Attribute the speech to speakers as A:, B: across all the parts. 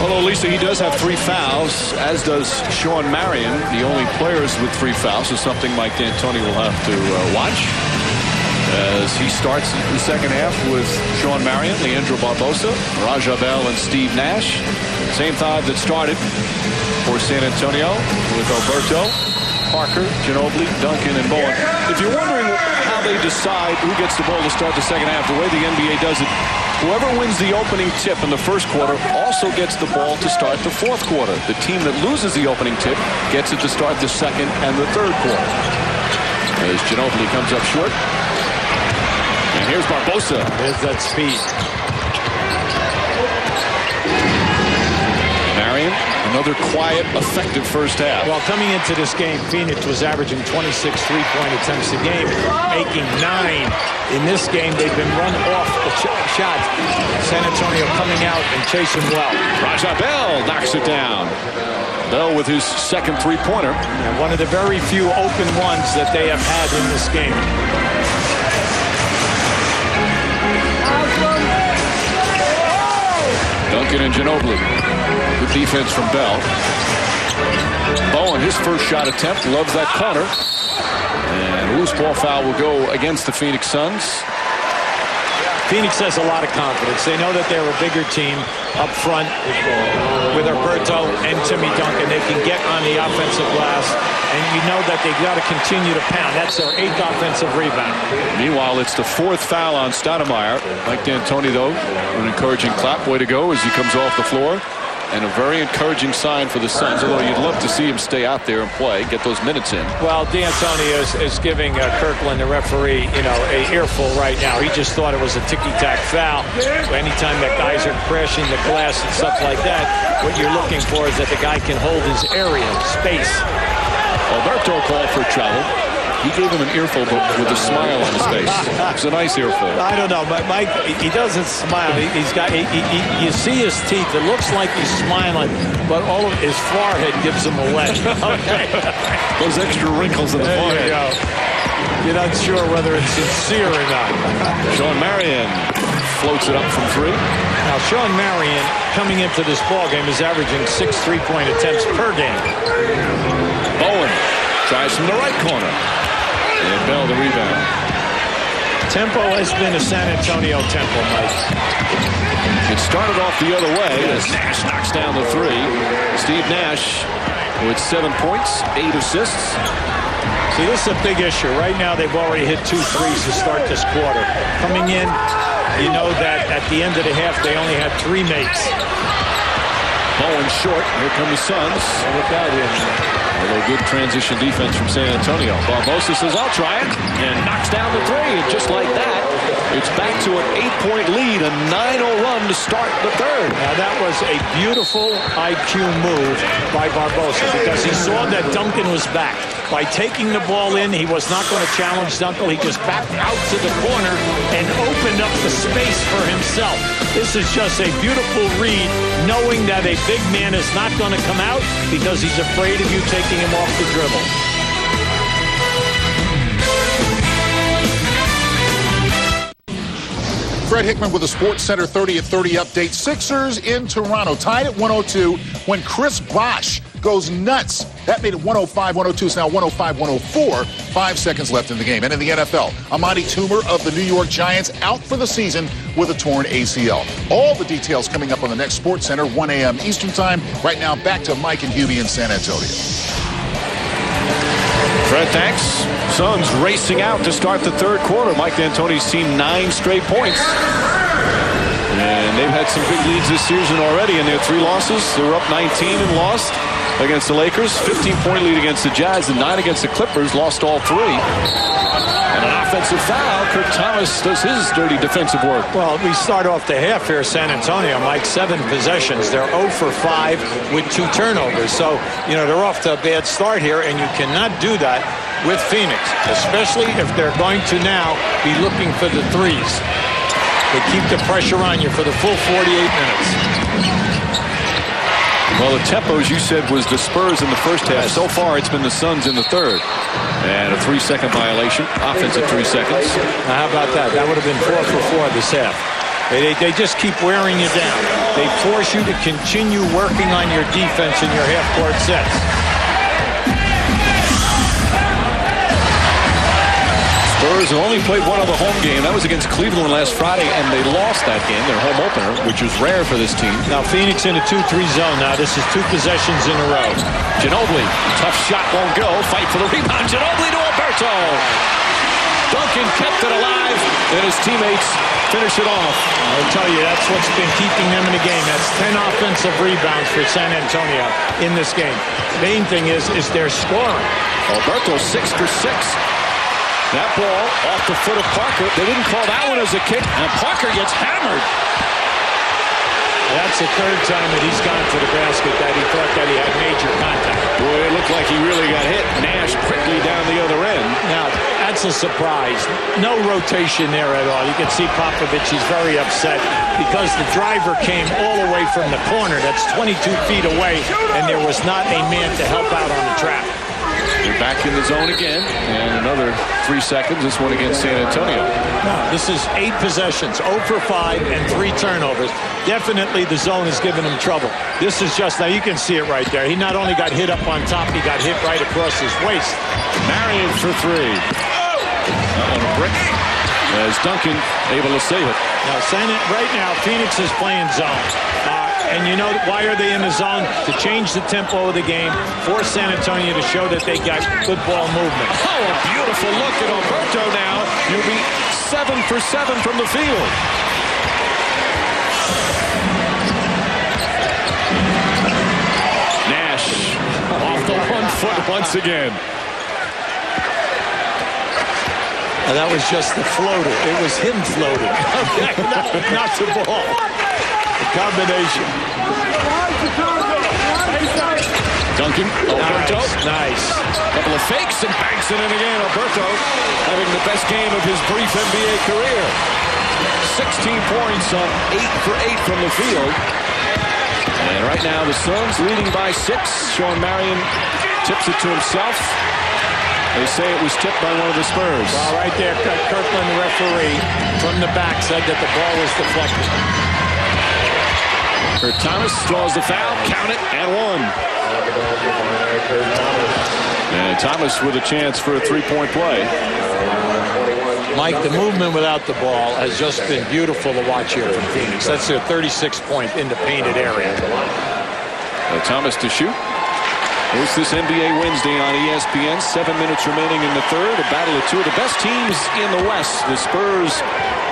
A: Although, Lisa, he does have 3 fouls, as does Sean Marion, the only players with 3 fouls, so something Mike D'Antoni will have to watch as he starts the second half with Sean Marion, Leandro Barbosa, Raja Bell, and Steve Nash. Same 5 that started for San Antonio with Oberto, Parker, Ginobili, Duncan, and Bowen. If you're wondering how they decide who gets the ball to start the second half, the way the NBA does it, whoever wins the opening tip in the first quarter also gets the ball to start the fourth quarter. The team that loses the opening tip gets it to start the second and the third quarter. As Ginobili comes up short. And here's Barbosa.
B: There's that speed.
A: Marion, another quiet, effective first half.
B: Well, coming into this game, Phoenix was averaging 26 three-point attempts a game, making 9. In this game, they've been run off the shot. San Antonio coming out and chasing well.
A: Raja Bell knocks it down. Bell with his second three-pointer.
B: And one of the very few open ones that they have had in this game.
A: Duncan and Ginobili. Good defense from Bell. Bowen, his first shot attempt, loves that corner. And a loose ball foul will go against the Phoenix Suns.
B: Phoenix has a lot of confidence. They know that they're a bigger team up front with Oberto and Timmy Duncan. They can get on the offensive glass, and you know that they've got to continue to pound. That's their 8th offensive rebound.
A: Meanwhile, it's the 4th foul on Stoudemire. Mike D'Antoni, though, an encouraging clap. Way to go as he comes off the floor. And a very encouraging sign for the Suns, although you'd love to see him stay out there and play, get those minutes in.
B: Well, D'Antoni is giving Kirkland, the referee, a earful right now. He just thought it was a ticky-tack foul. Anytime that guys are crashing the glass and stuff like that, what you're looking for is that the guy can hold his area, space.
A: Oberto called for travel. He gave him an earful, but with a smile on his face. It's a nice earful.
B: I don't know, but Mike, he doesn't smile. He's got, you see his teeth. It looks like he's smiling, but all of his forehead gives him away. Okay.
A: Those extra wrinkles in the forehead.
B: You're not sure whether it's sincere or not.
A: Sean Marion floats it up from 3.
B: Now, Sean Marion, coming into this ballgame, is averaging 6 3-point attempts per game.
A: Bowen tries from the right corner. And Bell the rebound.
B: Tempo has been a San Antonio tempo, Mike.
A: It started off the other way as Nash knocks down the 3. Steve Nash with 7 points, 8 assists.
B: See, this is a big issue. Right now, they've already hit 2 threes to start this quarter. Coming in, you know that at the end of the half, they only had 3 makes.
A: Bowen short. Here come the Suns.
B: Look out here.
A: A little good transition defense from San Antonio. Barbosa says, I'll try it, and knocks down the 3. And just like that, it's back to an 8-point lead, a 9-0 run to start the third.
B: Now, that was a beautiful IQ move by Barbosa because he saw that Duncan was back. By taking the ball in, he was not going to challenge Duncan. He just backed out to the corner and opened up the space for himself. This is just a beautiful read, knowing that a big man is not going to come out because he's afraid of you taking him off the dribble.
C: Fred Hickman with a Sports Center 30 at 30 update. Sixers in Toronto, tied at 102 when Chris Bosh goes nuts. That made it 105-102. It's now 105-104. 5 seconds left in the game. And in the NFL, Amani Toomer of the New York Giants out for the season with a torn ACL. All the details coming up on the next Sports Center, 1 a.m. Eastern Time. Right now, back to Mike and Hubie in San Antonio.
A: Fred, thanks. Suns racing out to start the third quarter. Mike D'Antoni's team 9 straight points. And they've had some big leads this season already in their 3 losses. They were up 19 and lost against the Lakers. 15-point lead against the Jazz and 9 against the Clippers. Lost all 3. And an offensive foul. Kurt Thomas does his dirty defensive work.
B: Well, we start off the half here, San Antonio. Mike, 7 possessions. They're 0 for 5 with 2 turnovers. So, they're off to a bad start here, and you cannot do that with Phoenix, especially if they're going to now be looking for the threes. They keep the pressure on you for the full 48 minutes.
A: Well, the tempo, as you said, was the Spurs in the first half. So far, it's been the Suns in the third. And a 3-second violation. Offensive 3 seconds.
B: Now, how about that? That would have been 4 for 4 this half. They just keep wearing you down. They force you to continue working on your defense in your half-court sets.
A: Spurs have only played one other home game. That was against Cleveland last Friday, and they lost that game, their home opener, which was rare for this team.
B: Now Phoenix in a 2-3 zone. Now this is 2 possessions in a row.
A: Ginobili, tough shot, won't go. Fight for the rebound. Ginobili to Oberto. Duncan kept it alive, and his teammates finish it off.
B: I'll tell you, that's what's been keeping them in the game. That's 10 offensive rebounds for San Antonio in this game. Main thing is their scoring.
A: Oberto 6 for 6. That ball off the foot of Parker. They didn't call that one as a kick, and Parker gets hammered.
B: That's the third time that he's gone to the basket that he thought that he had major contact.
A: Boy, it looked like he really got hit. Nash quickly down the other end.
B: Now, that's a surprise. No rotation there at all. You can see Popovich, he's very upset because the driver came all the way from the corner. That's 22 feet away, and there was not a man to help out on the trap.
A: They're back in the zone again, and another 3 seconds. This one against San Antonio.
B: No, this is 8 possessions, 0 for 5, and 3 turnovers. Definitely the zone is giving him trouble. This is just, now you can see it right there. He not only got hit up on top, he got hit right across his waist.
A: Marion for 3. On a brick. As Duncan able to save it.
B: Now, right now, Phoenix is playing zone. And you know why are they in the zone? To change the tempo of the game, force San Antonio to show that they got good ball movement.
A: Oh, a beautiful look at Oberto now. You'll be 7 for 7 from the field. Nash off the 1 foot once again.
B: And that was just the floater. It was him floating. Not the ball. The combination.
A: Duncan, Oberto.
B: Nice.
A: Couple of fakes and banks it in again. Oberto having the best game of his brief NBA career. 16 points on 8 for 8 from the field. And right now the Suns leading by 6. Sean Marion tips it to himself. They say it was tipped by one of the Spurs.
B: Well, right there, Kirkland, the referee, from the back said that the ball was deflected.
A: Kurt Thomas draws the foul, count it, and 1. And Thomas with a chance for a 3-point play.
B: Mike, the movement without the ball has just been beautiful to watch here from Phoenix. That's their 36-point in the painted area.
A: Thomas to shoot. It's this NBA Wednesday on ESPN. 7 minutes remaining in the third. A battle of 2 of the best teams in the West. The Spurs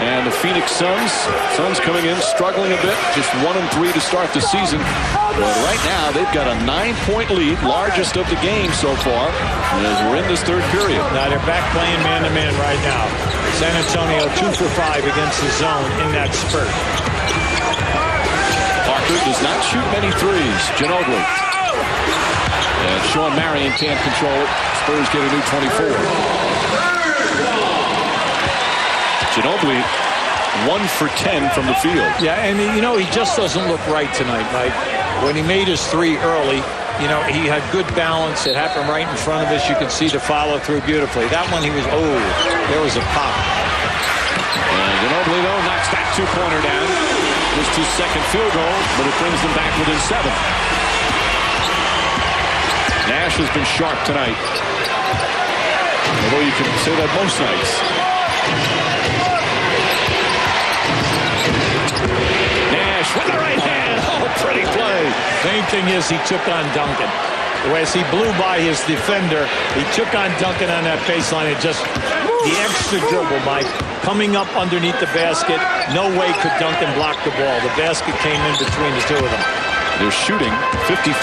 A: and the Phoenix Suns. Suns coming in struggling a bit. Just 1-3 to start the season. But right now they've got a 9-point lead. Largest of the game so far. As we're in this third period.
B: Now they're back playing man-to-man right now. San Antonio 2 for 5 against the zone in that spurt.
A: Parker does not shoot many threes. Ginobili. And Sean Marion can't control it. Spurs get a new 24. Ginobili 1 for 10 from the field.
B: Yeah, and you know, he just doesn't look right tonight, Mike. When he made his 3 early, you know, he had good balance. It happened right in front of us. You could see the follow through beautifully. That one he was, there was a pop.
A: And Ginobili, though, knocks that 2-pointer down. Just his second field goal, but it brings them back within 7. Nash has been sharp tonight. Although you can say that most nights. Nash with the right hand. Oh, pretty play.
B: Main thing is he took on Duncan. As he blew by his defender, he took on Duncan on that baseline and just the extra dribble, Mike. Coming up underneath the basket, no way could Duncan block the ball. The basket came in between the two of them.
A: They're shooting 54%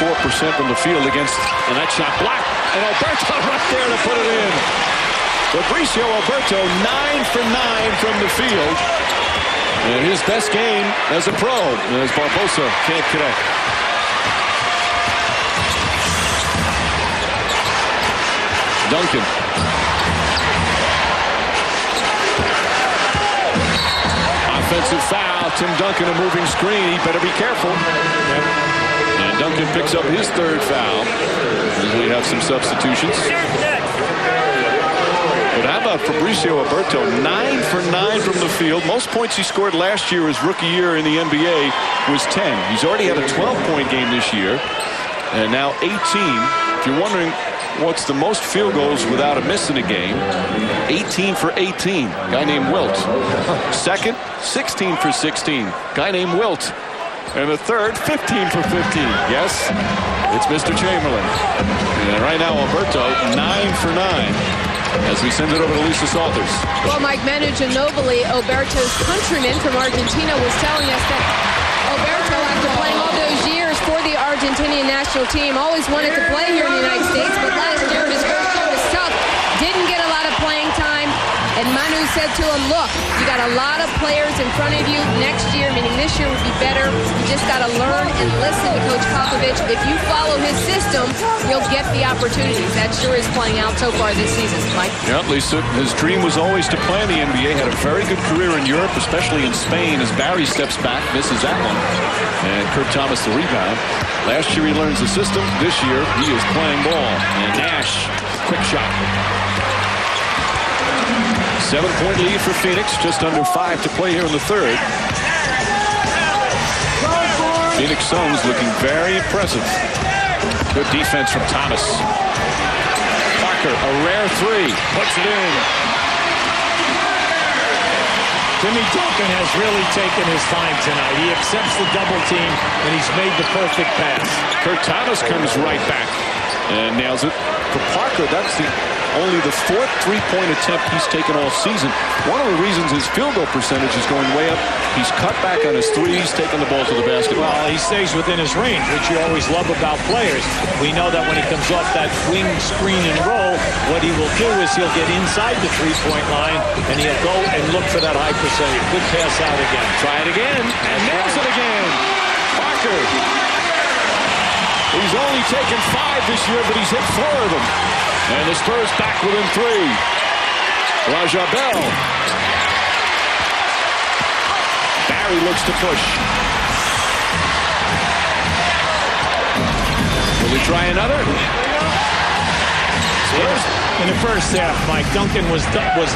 A: from the field against, and that shot blocked. And Oberto right there to put it in. Fabricio Oberto 9 for 9 from the field. And his best game as a pro, as Barbosa can't connect. Duncan. Offensive foul. Tim Duncan, a moving screen. He better be careful. And Duncan picks up his 3rd foul. As we have some substitutions. But how about Fabricio Oberto? 9 for 9 from the field. Most points he scored last year, his rookie year in the NBA, was 10. He's already had a 12-point game this year, and now 18. If you're wondering what's the most field goals without a miss in a game, 18 for 18. Guy named Wilt. Second, 16 for 16. Guy named Wilt. And the third, 15 for 15. Yes, it's Mr. Chamberlain. And right now, Oberto, 9 for 9. As we send it over to Lisa Salters.
D: Well, Mike, Manu Ginobili, Oberto's countryman from Argentina, was telling us that Oberto, after playing all those years for the Argentinian national team, always wanted to play here in the United States, but last year his first year was tough. Didn't get a lot of playing time. And Manu said to him, look, you got a lot of players in front of you next year, meaning this year would be better. You just got to learn and listen to Coach Popovich. If you follow his system, you'll get the opportunities. That sure is playing out so far this season, Mike.
A: Yeah, Lisa, his dream was always to play in the NBA. Had a very good career in Europe, especially in Spain, as Barry steps back, misses that one. And Kurt Thomas the rebound. Last year he learns the system. This year he is playing ball. And Nash, quick shot. 7-point lead for Phoenix, just under 5 to play here in the third. Phoenix Suns looking very impressive. Good defense from Thomas. Parker, a rare three, puts it in.
B: Timmy Duncan has really taken his time tonight. He accepts the double team, and he's made the perfect pass.
A: Kurt Thomas comes right back and nails it. For Parker, that's only the 4th three-point attempt he's taken all season. One of the reasons his field goal percentage is going way up, he's cut back on his threes, taking the ball to the basket.
B: Well, he stays within his range, which you always love about players. We know that when he comes off that wing screen and roll, what he will do is he'll get inside the three-point line, and he'll go and look for that high percentage. Good pass out again.
A: Try it again, and nails it again. Parker. He's only taken 5 this year, but he's hit 4 of them. And the Spurs back within 3. Raja Bell. Barry looks to push. Will he try another?
B: Spurs. In the first half, Mike, Duncan was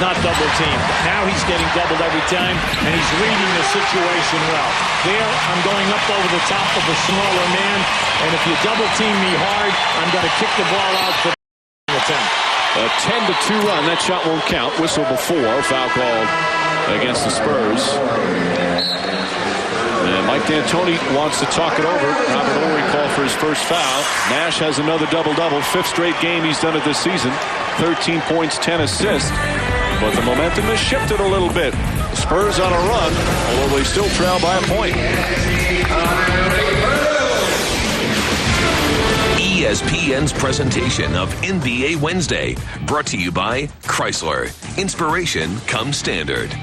B: not double teamed. Now he's getting doubled every time, and he's reading the situation well. There, I'm going up over the top of a smaller man, and if you double team me hard, I'm going to kick the ball out for the attempt.
A: A 10-2 run. That shot won't count. Whistle before. Foul called against the Spurs. And Mike D'Antoni wants to talk it over. Robert Horry called for his first foul. Nash has another double-double. 5th straight game he's done it this season. 13 points, 10 assists. But the momentum has shifted a little bit. The Spurs on a run, although they still trail by a point.
E: ESPN's presentation of NBA Wednesday, brought to you by Chrysler. Inspiration comes standard.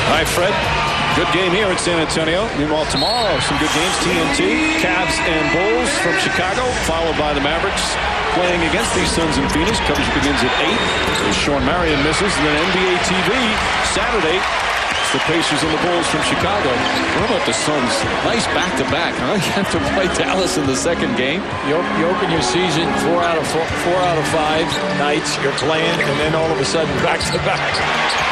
A: Hi, Fred. Good game here at San Antonio. Meanwhile, tomorrow, some good games. TNT, Cavs and Bulls from Chicago, followed by the Mavericks playing against these Suns in Phoenix. Coverage begins at 8 as Sean Marion misses. And then NBA TV Saturday. It's the Pacers and the Bulls from Chicago. What about the Suns? Nice back-to-back, huh? You have to play Dallas in the second game.
B: You open your season 4 out of 5 nights you're playing, and then all of a sudden back-to-back.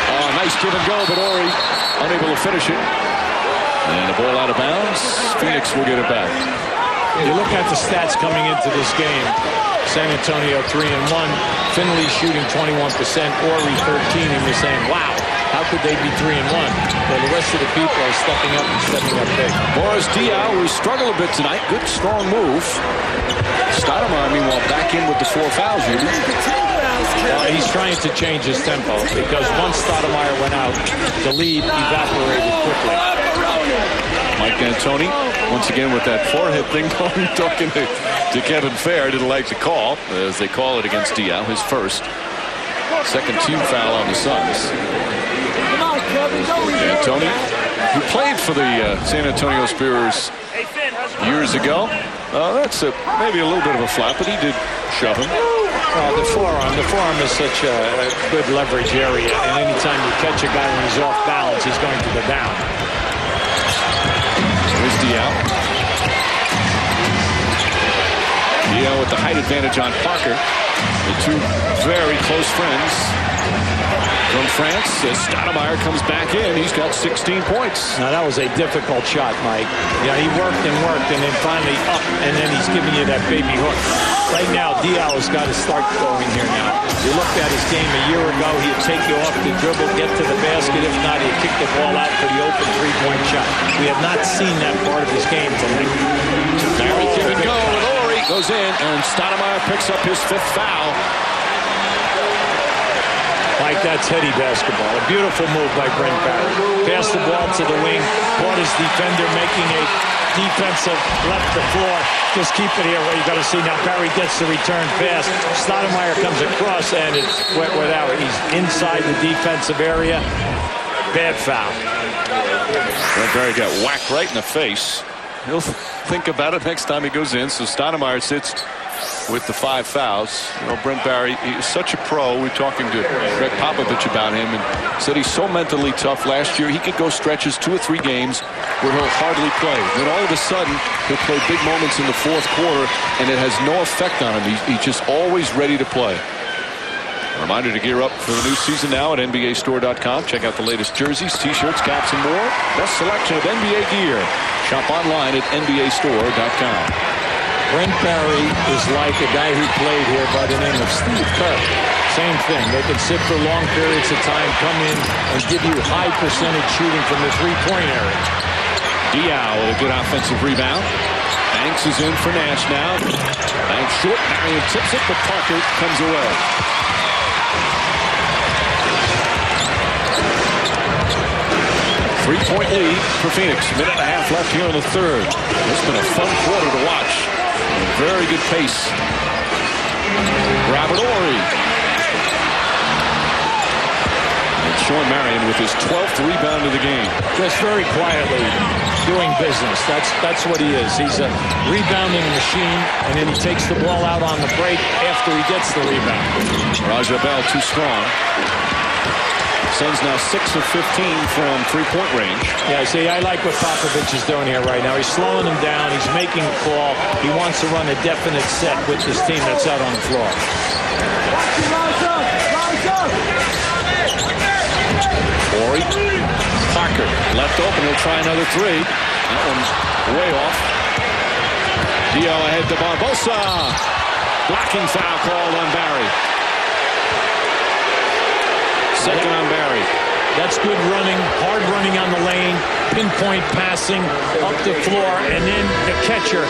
A: Oh, nice give and go, but Horry unable to finish it. And the ball out of bounds. Phoenix will get it back.
B: You look at the stats coming into this game. San Antonio 3-1. Finley shooting 21%. Horry 13. And you're saying, wow, how could they be 3-1? Well, the rest of the people are stepping up and stepping up big.
A: Boris Diaw, who struggled a bit tonight. Good, strong move. Stoudemire, meanwhile, back in with the 4 fouls.
B: He's trying to change his tempo because once Stoudemire went out, the lead evaporated quickly.
A: Mike D'Antoni, once again with that forehead thing going, talking to Kevin Fair. Didn't like the call, as they call it against Diaw, his first. Second team foul on the Suns. D'Antoni, who played for the San Antonio Spurs years ago. That's maybe a little bit of a flop, but he did shove him.
B: The forearm is such a good leverage area, and anytime you catch a guy when he's off balance, he's going to go down.
A: Here's Diaw. Diao with the height advantage on Parker. The two very close friends. From France, Stoudemire comes back in. He's got 16 points.
B: Now, that was a difficult shot, Mike. Yeah, he worked, and then finally up, and then he's giving you that baby hook. Right now, Diao has got to start going here now. You looked at his game a year ago. He'd take you off the dribble, get to the basket. If not, he'd kick the ball out for the open three-point shot. We have not seen that part of his game tonight.
A: Barry give it go with Ori. Goes in, and Stoudemire picks up his 5th foul.
B: Mike, that's heady basketball. A beautiful move by Brent Barry. Passed the ball to the wing, caught his defender making a defensive left the floor. Just keep it here. Well, you got to see now. Barry gets the return pass. Stoudemire comes across, and it's wet without. He's inside the defensive area. Bad foul.
A: Brent Barry got whacked right in the face. He'll think about it next time he goes in. So Stoudemire sits with the 5 fouls. You know, Brent Barry, he's such a pro. We're talking to Greg Popovich about him, and said he's so mentally tough. Last year, he could go stretches 2 or 3 games where he'll hardly play. Then all of a sudden, he'll play big moments in the 4th quarter, and it has no effect on him. He's just always ready to play. A reminder to gear up for the new season now at NBAstore.com. Check out the latest jerseys, T-shirts, caps, and more. Best selection of NBA gear. Shop online at NBAstore.com.
B: Brent Barry is like a guy who played here by the name of Steve Kerr. Same thing. They can sit for long periods of time, come in, and give you high percentage shooting from the three-point area.
A: Diao with a good offensive rebound. Banks is in for Nash now. Banks short. Marion tips it, but Parker comes away. Three-point lead for Phoenix. Minute and a half left here in the 3rd. It's been a fun quarter to watch. Very good pace. Robert Ori. And Sean Marion with his 12th rebound of the game.
B: Just very quietly doing business. That's what he is. He's a rebounding machine, and then he takes the ball out on the break after he gets the rebound.
A: Raja Bell too strong. Suns now 6 of 15 from three-point range.
B: Yeah, see, I like what Popovich is doing here right now. He's slowing him down. He's making a call. He wants to run a definite set with this team that's out on the floor.
A: Ori. Parker left open. He'll try another 3. That one's way off. Diao ahead to Barbosa. Blocking foul called on Barry. Second on Barry.
B: That's good running, hard running on the lane, pinpoint passing up the floor, and then the catcher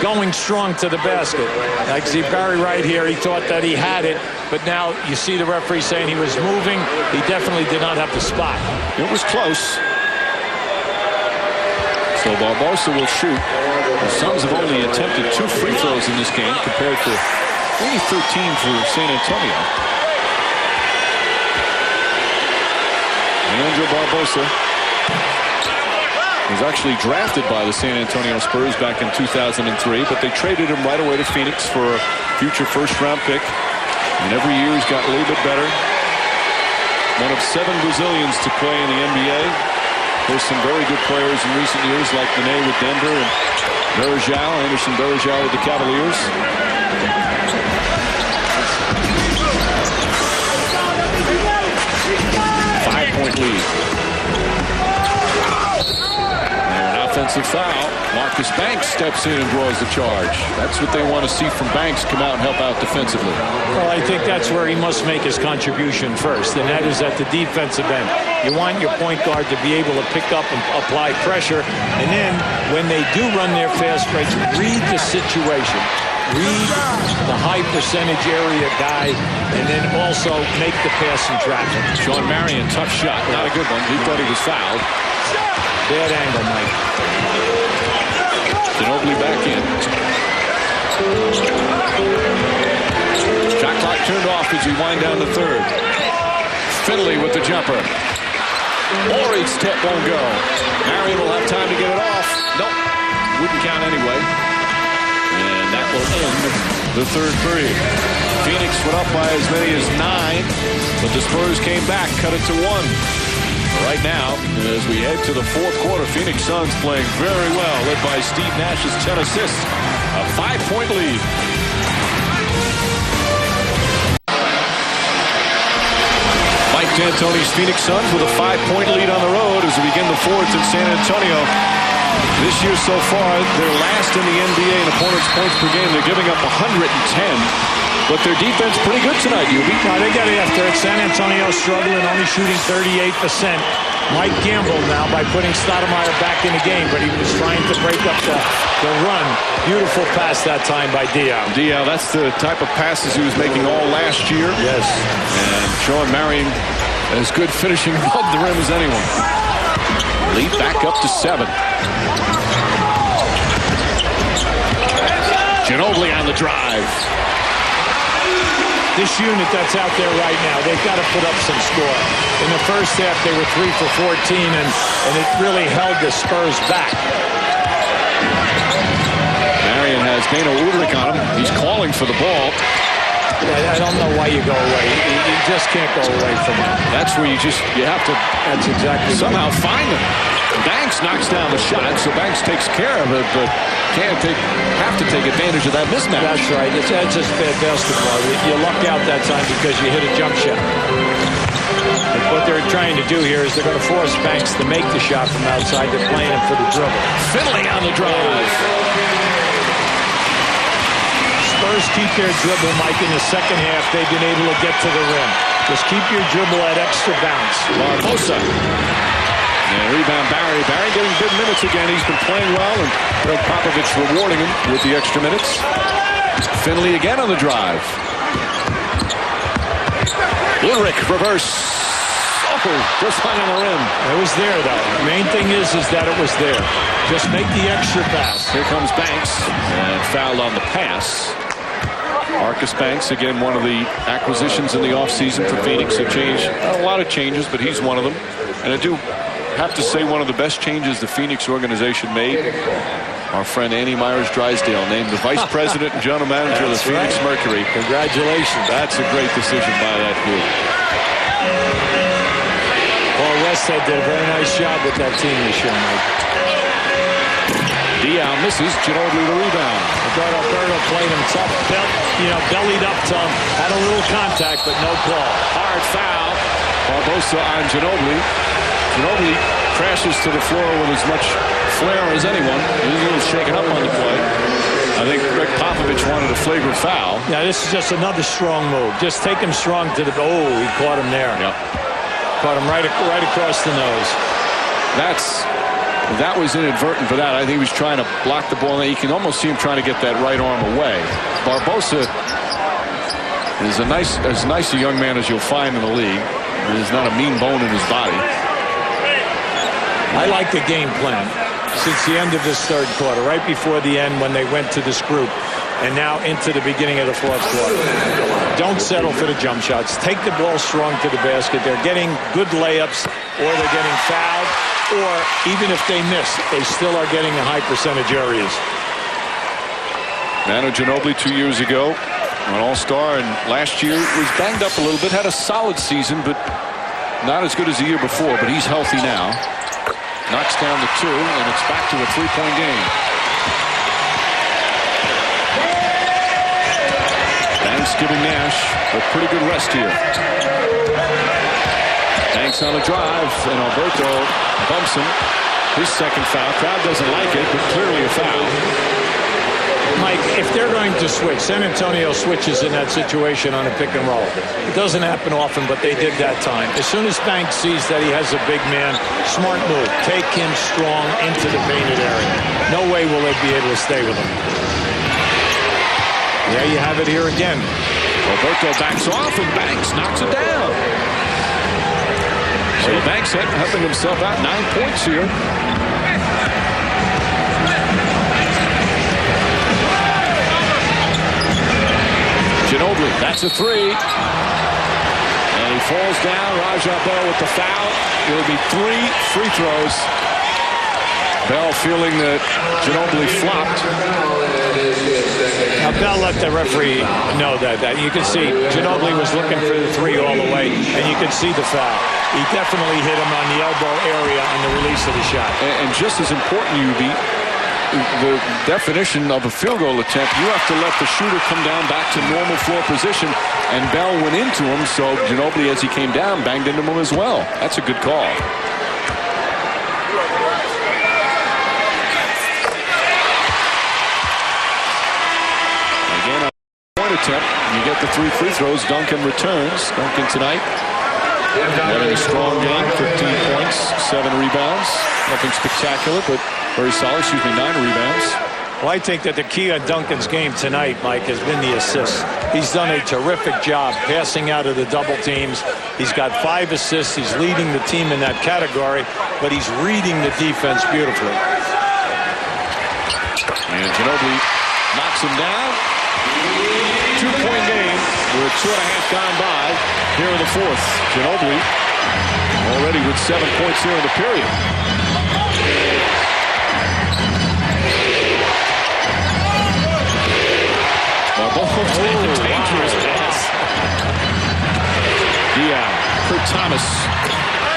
B: going strong to the basket. I see Barry right here. He thought that he had it, but now you see the referee saying he was moving. He definitely did not have the spot.
A: It was close. So Barbosa will shoot. The Suns have only attempted 2 free throws in this game compared to only 13 for San Antonio. Leandro Barbosa was actually drafted by the San Antonio Spurs back in 2003, but they traded him right away to Phoenix for a future first-round pick. And every year he's got a little bit better. One of 7 Brazilians to play in the NBA. There's some very good players in recent years like Nene with Denver and Varejao, Anderson Varejao with the Cavaliers. Five-point lead. And an offensive foul. Marcus Banks steps in and draws the charge. That's what they want to see from Banks come out and help out defensively.
B: Well, I think that's where he must make his contribution first, and that is at the defensive end. You want your point guard to be able to pick up and apply pressure, and then when they do run their fast breaks, read the situation. Read the high percentage area guy, and then also make the pass in traffic.
A: Sean Marion, tough shot, not a good one. He thought he was fouled.
B: Bad angle, Mike.
A: Ginobili back in. Shot clock turned off as we wind down the 3rd. Finley with the jumper. Ori's tip won't go. Marion will have time to get it off. Nope, wouldn't count anyway. And that will end the 3rd period. Phoenix went up by as many as 9, but the Spurs came back, cut it to 1. Right now, as we head to the 4th quarter, Phoenix Suns playing very well, led by Steve Nash's 10 assists. A 5-point lead. D'Antoni's Phoenix Suns with a 5-point lead on the road as we begin the fourth in San Antonio. This year so far, they're last in the NBA in opponents' points per game. They're giving up 110. But their defense pretty good tonight, Yubi.
B: No, they got after it. San Antonio struggling, only shooting 38%. Mike gambled now by putting Stoudemire back in the game, but he was trying to break up the run. Beautiful pass that time by Diaw.
A: Diaw, that's the type of passes he was making all last year.
B: Yes.
A: And Sean Marion as good finishing above the rim as anyone. Lead back up to 7. Ginobili on the drive.
B: This unit that's out there right now, they've got to put up some score. In the first half, they were 3 for 14, and it really held the Spurs back.
A: Marion has Beno Udrih on him. He's calling for the ball.
B: I don't know why you go away. You just can't go away from it.
A: That's where you have to
B: That's exactly
A: somehow find him. Banks knocks down the shot, so Banks takes care of it, but have to take advantage of that mismatch.
B: That's right. It's just bad basketball. You luck out that time because you hit a jump shot. But what they're trying to do here is they're going to force Banks to make the shot from outside. They're playing him for the dribble.
A: Finley on the drive.
B: Spurs keep their dribble, Mike. In the second half, they've been able to get to the rim. Just keep your dribble at extra bounce.
A: Barbosa. And rebound Barry. Barry getting good minutes again. He's been playing well, and Greg Popovich rewarding him with the extra minutes. Finley again on the drive. Ulrich reverse. Oh, just fine on the rim.
B: It was there, though. The main thing is that it was there. Just make the extra pass.
A: Here comes Banks, and fouled on the pass. Marcus Banks, again, one of the acquisitions in the offseason for Phoenix. Have changed a lot of changes, but he's one of them. And I do have to say one of the best changes the Phoenix organization made. Our friend Annie Myers-Drysdale named the vice president and general manager of the Phoenix Mercury.
B: Congratulations.
A: That's a great decision by that group.
B: Paul Westhead did a very nice job with that team this year, Mike.
A: Diaw misses. Ginobili the rebound.
B: I thought Oberto played him tough, bellied up to him, had a little contact, but no call.
A: Hard foul. Barbosa on Ginobili. Ginobili crashes to the floor with as much flair as anyone. He's a little shaken up on the play. I think Greg Popovich wanted a flagrant foul.
B: Yeah, this is just another strong move. Just take him strong to the... Oh, he caught him there.
A: Yep.
B: Caught him right across the nose.
A: That was inadvertent for that. I think he was trying to block the ball. You can almost see him trying to get that right arm away. Barbosa is as nice a young man as you'll find in the league. There's not a mean bone in his body.
B: I like the game plan since the end of this third quarter, right before the end when they went to this group, and now into the beginning of the fourth quarter. Don't settle for the jump shots. Take the ball strong to the basket. They're getting good layups, or they're getting fouled, or even if they miss, they still are getting a high percentage areas.
A: Manu Ginobili 2 years ago, an all-star, and last year was banged up a little bit, had a solid season, but not as good as the year before, but he's healthy now. Knocks down the 2, and it's back to a 3-point game. Banks giving Nash a pretty good rest here. Banks on the drive, and Oberto bumps him. His second foul. Crowd doesn't like it, but clearly a foul.
B: Mike, if they're going to switch, San Antonio switches in that situation on a pick and roll. It doesn't happen often, but they did that time. As soon as Banks sees that he has a big man, smart move. Take him strong into the painted area. No way will they be able to stay with him. There you have it here again.
A: Oberto backs off, and Banks knocks it down. So Banks helping himself out 9 points here. Ginobili, that's a 3. And he falls down. Raja Bell with the foul. It'll be 3 free throws. Bell feeling that Ginobili flopped.
B: Now Bell let the referee know that. You can see Ginobili was looking for the 3 all the way, and you can see the foul. He definitely hit him on the elbow area on the release of the shot.
A: And just as important, Yubi, the definition of a field goal attempt, you have to let the shooter come down back to normal floor position, and Bell went into him, so Ginobili, as he came down, banged into him as well. That's a good call. Again, a point attempt. You get the 3 free throws. Duncan returns. Duncan tonight having a strong game, 15 points, 7 rebounds. Nothing spectacular, but very solid. 9 rebounds.
B: Well, I think that the key on Duncan's game tonight, Mike, has been the assists. He's done a terrific job passing out of the double teams. He's got 5 assists. He's leading the team in that category, but he's reading the defense beautifully.
A: And Ginobili knocks him down. 2-point game with 2.5 gone by here in the fourth. Ginobili already with 7 points here in the period. Dangerous pass. Dion, for Thomas.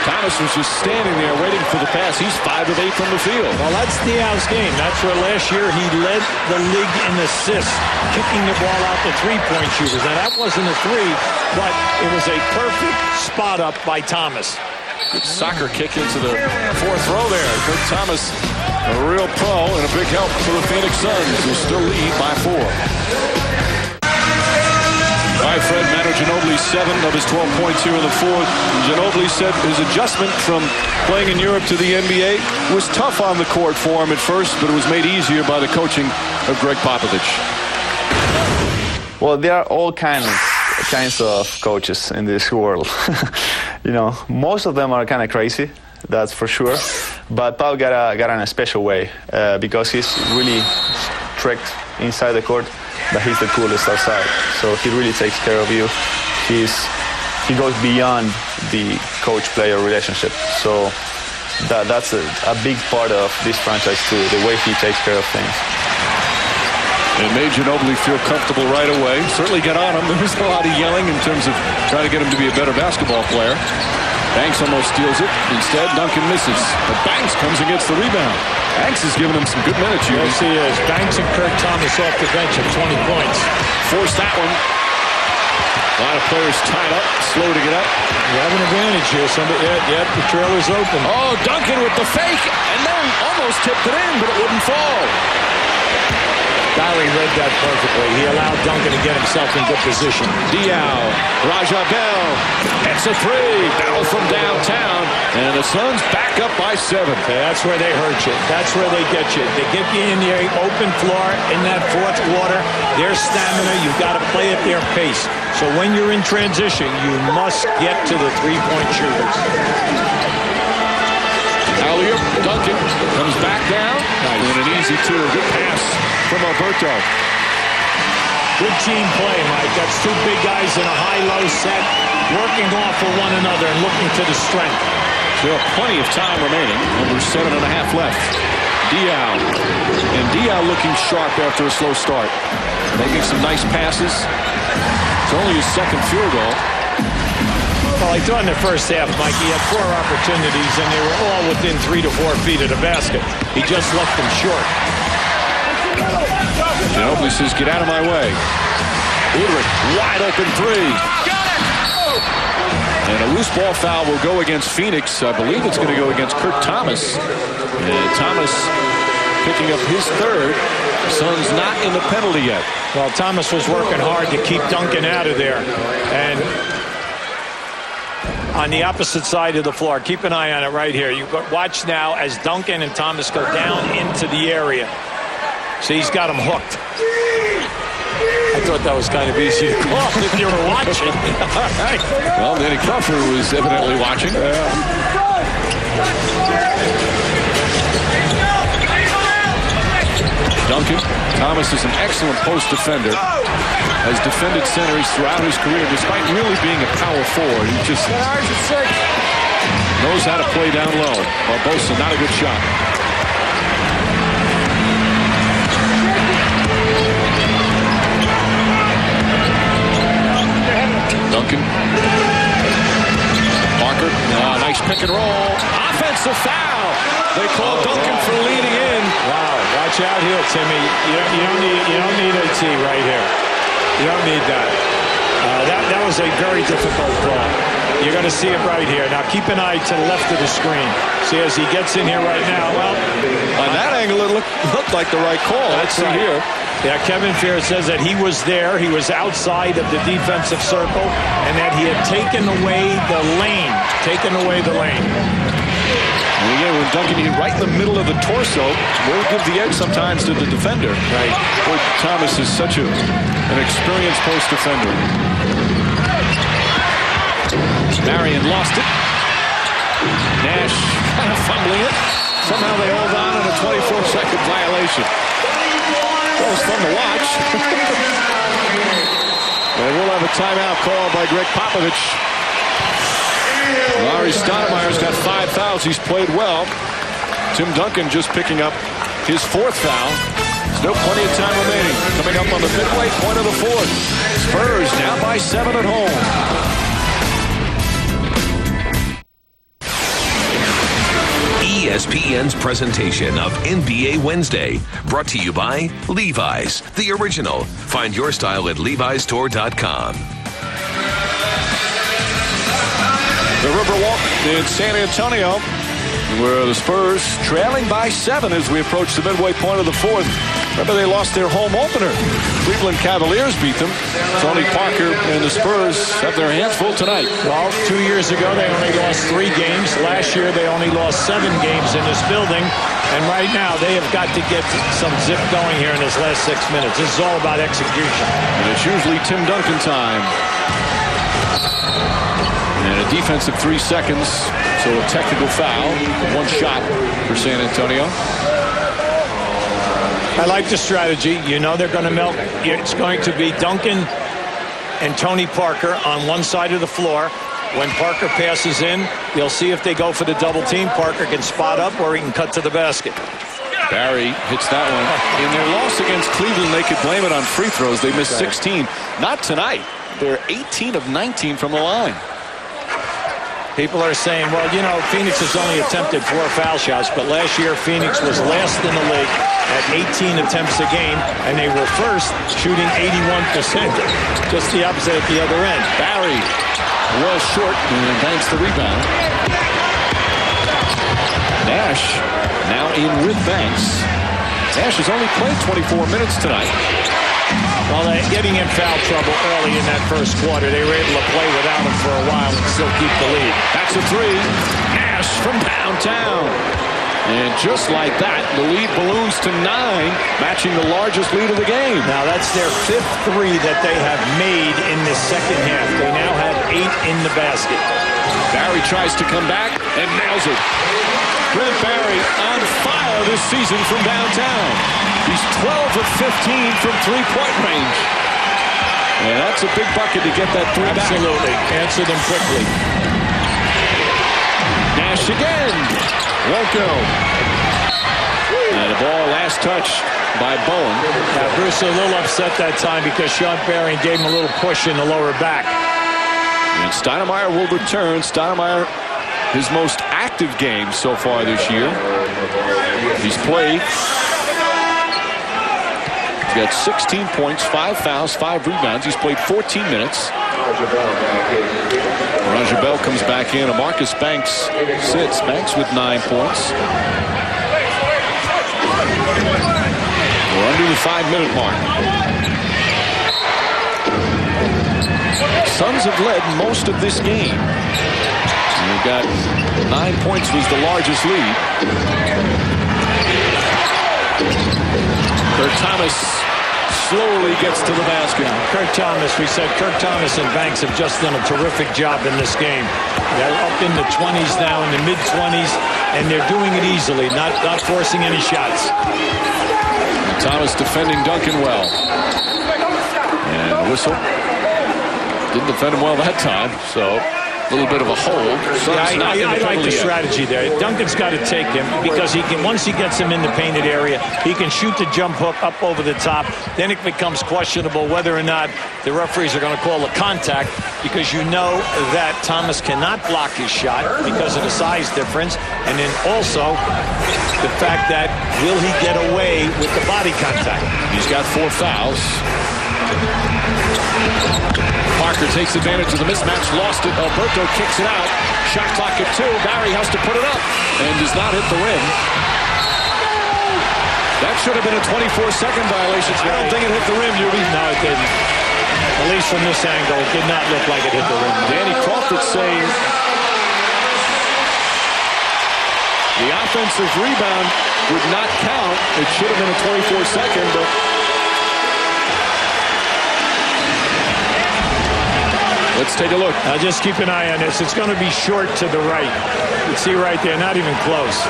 A: Thomas was just standing there waiting for the pass. He's 5 of 8 from the field.
B: Well, that's Diaw's game. That's where last year he led the league in assists, kicking the ball out to 3-point shooters. Now, that wasn't a 3, but it was a perfect spot up by Thomas.
A: Good soccer kick into the 4th row there. Kurt Thomas, a real pro and a big help for the Phoenix Suns, who still lead by 4. All right, Fred, Manu Ginobili, 7 of his 12 points here in the fourth. Ginobili said his adjustment from playing in Europe to the NBA was tough on the court for him at first, but it was made easier by the coaching of Greg Popovich.
F: Well, there are all kinds of coaches in this world. You know, most of them are kind of crazy, that's for sure. But Pau got in a special way because he's really strict inside the court, but he's the coolest outside. So he really takes care of you. He goes beyond the coach-player relationship. So that's a big part of this franchise too, the way he takes care of things.
A: It made Ginobili feel comfortable right away. Certainly got on him. There was a lot of yelling in terms of trying to get him to be a better basketball player. Banks almost steals it. Instead, Duncan misses. But Banks comes and gets the rebound. Banks is giving him some good minutes.
B: Yes, he is. Banks and Kurt Thomas off the bench at 20 points.
A: Forced that one. A lot of players tied up, slow to get up.
B: You have an advantage here. The trailer's open.
A: Oh, Duncan with the fake, and then almost tipped it in, but it wouldn't fall.
B: Barry read that perfectly. He allowed Duncan to get himself in good position.
A: Diaw, Raja Bell, it's a 3. Bell from downtown, and the Suns back up by 7.
B: Okay, that's where they hurt you. That's where they get you. They get you in the open floor in that 4th quarter. Their stamina, you've got to play at their pace. So when you're in transition, you must get to the 3-point shooters.
A: Alley-oop, Duncan comes back down. Nice. And an easy 2. Good pass from Oberto.
B: Good team play, Mike. That's 2 big guys in a high-low set, working off of one another and looking to the strength.
A: Still plenty of time remaining. Under 7.5 left. Diaw. And Diaw looking sharp after a slow start. Making some nice passes. It's only his 2nd field goal.
B: Well, I thought in the first half, Mike, he had 4 opportunities, and they were all within 3 to 4 feet of the basket. He just left them short.
A: Ginobili says, get out of my way. Udrich, wide open 3. And a loose ball foul will go against Phoenix. I believe it's going to go against Kurt Thomas. And Thomas picking up his 3rd. Suns not in the penalty yet.
B: Well, Thomas was working hard to keep Duncan out of there. And on the opposite side of the floor, keep an eye on it right here. You watch now as Duncan and Thomas go down into the area. See, he's got him hooked. I thought that was kind of easy to call if you were watching. All right.
A: Well, Danny Crawford was evidently watching. Duncan. Thomas is an excellent post defender. Has defended centers throughout his career, despite really being a power forward. He just knows how to play down low. Barbosa, not a good shot. Duncan. Parker. Nice pick and roll. Offensive foul. They call Duncan for leaning in.
B: Wow, watch Watch out here, Timmy. You don't need AT right here. You don't need that. That was a very difficult call. You're going to see it right here. Now keep an eye to the left of the screen. See, as he gets in here right now, well,
A: on that angle it looked like the right call. Let's see here.
B: Yeah, Kevin Fear says that he was there. He was outside of the defensive circle, and that he had taken away the lane.
A: And again, when Duncan hit right in the middle of the torso, will give the edge sometimes to the defender.
B: Right.
A: Boy, Thomas is such an experienced post defender. Marion lost it. Nash kind of fumbling it. Somehow they hold on a 24-second violation. That was fun to watch. And we'll have a timeout called by Greg Popovich. Larry Stoudemire's got 5 fouls. He's played well. Tim Duncan just picking up his 4th foul. Still plenty of time remaining. Coming up on the midway point of the 4th. Spurs down by 7 at home.
E: ESPN's presentation of NBA Wednesday, brought to you by Levi's, the original. Find your style at levisstore.com.
A: The Riverwalk in San Antonio, where the Spurs trailing by 7 as we approach the midway point of the 4th. Remember, they lost their home opener. Cleveland Cavaliers beat them. Tony Parker and the Spurs have their hands full tonight.
B: Well, 2 years ago, they only lost 3 games. Last year, they only lost 7 games in this building. And right now, they have got to get some zip going here in this last 6 minutes. This is all about execution.
A: And it's usually Tim Duncan time. And a defensive 3 seconds. So a technical foul. 1 shot for San Antonio.
B: I like the strategy. You know they're going to milk. It's going to be Duncan and Tony Parker on one side of the floor. When Parker passes in, they'll see if they go for the double team. Parker can spot up or he can cut to the basket.
A: Barry hits that one. In their loss against Cleveland, they could blame it on free throws. They missed 16. Not tonight. They're 18 of 19 from the line.
B: People are saying, well, you know, Phoenix has only attempted 4 foul shots, but last year Phoenix was last in the league at 18 attempts a game, and they were first shooting 81%. Just the opposite at the other end.
A: Barry well short and banks the rebound. Nash now in with Banks. Nash has only played 24 minutes tonight.
B: Well, they're getting in foul trouble early in that first quarter. They were able to play without him for a while and still keep the lead.
A: That's a 3. Nash from downtown. And just like that, the lead balloons to 9, matching the largest lead of the game.
B: Now, that's their 5th 3 that they have made in the second half. They now have 8 in the basket.
A: Barry tries to come back and nails it. Brent Barry on fire this season from downtown. He's 12 of 15 from 3-point range. And that's a big bucket to get that 3 back.
B: Absolutely. Answer them quickly.
A: Nash again. Won't go. And the ball last touch by Bowen.
B: Now, Bruce a little upset that time because Sean Barry gave him a little push in the lower back.
A: And Stoudemire will return. Stoudemire, his most active game so far this year. He's played. He's got 16 points, 5 fouls, 5 rebounds. He's played 14 minutes. Raja Bell comes back in. Marcus Banks sits. Banks with 9 points. We're under the 5-minute mark. Suns have led most of this game. We've got 9 points was the largest lead. Kurt Thomas slowly gets to the basket.
B: Kurt Thomas, we said Kurt Thomas and Banks have just done a terrific job in this game. They're up in the 20s now, in the mid-20s, and they're doing it easily, not forcing any shots.
A: Thomas defending Duncan well. And whistle. Didn't defend him well that time, so A little bit of a hold.
B: I like the strategy there. Duncan's got to take him because he can. Once he gets him in the painted area, he can shoot the jump hook up over the top. Then it becomes questionable whether or not the referees are going to call a contact, because you know that Thomas cannot block his shot because of the size difference, and then also the fact that will he get away with the body contact?
A: He's got 4 fouls. Parker takes advantage of the mismatch, lost it. Oberto kicks it out. Shot clock at 2. Barry has to put it up and does not hit the rim. That should have been a 24-second violation. I don't think it hit the rim, Yubi.
B: No, it didn't. At least from this angle, it did not look like it hit the rim.
A: Danny Crawford saying the offensive rebound would not count. It should have been a 24-second, but let's take a look.
B: Now just keep an eye on this. It's going to be short to the right. You can see right there, not even close.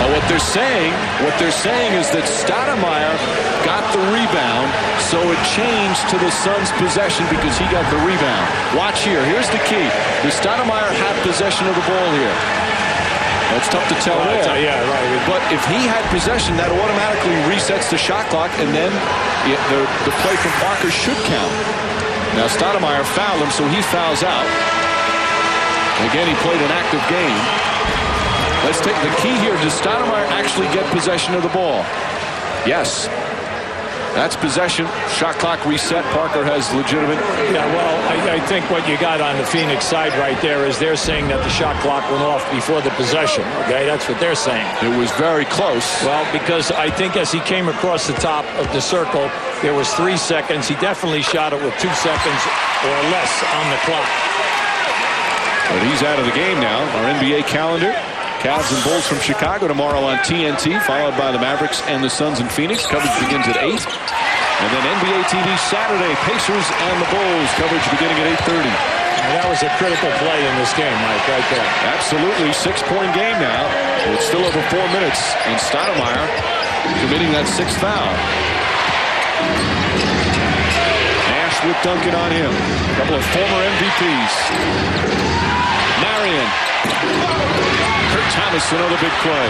A: What they're saying is that Stoudemire got the rebound, so it changed to the Suns' possession because he got the rebound. Watch here. Here's the key. Does Stoudemire have possession of the ball here? That's tough to tell there.
B: Yeah, right.
A: But if he had possession, that automatically resets the shot clock, and then the play from Parker should count. Now Stoudemire fouled him, so he fouls out. Again, he played an active game. Let's take the key here. Does Stoudemire actually get possession of the ball? Yes. That's possession. Shot clock reset. Parker has legitimate.
B: Yeah, well, I think what you got on the Phoenix side right there is they're saying that the shot clock went off before the possession. Okay, that's what they're saying.
A: It was very close.
B: Well, because I think as he came across the top of the circle, there was 3 seconds. He definitely shot it with 2 seconds or less on the clock.
A: But he's out of the game now. Our NBA calendar. Cavs and Bulls from Chicago tomorrow on TNT, followed by the Mavericks and the Suns in Phoenix. Coverage begins at 8. And then NBA TV Saturday, Pacers and the Bulls. Coverage beginning at 8:30.
B: And that was a critical play in this game, Mike, right there.
A: Absolutely. 6-point game now. It's still over 4 minutes. And Stoudemire committing that 6th foul. Nash with Duncan on him. A couple of former MVPs. Marion. Kurt Thomas, another big play.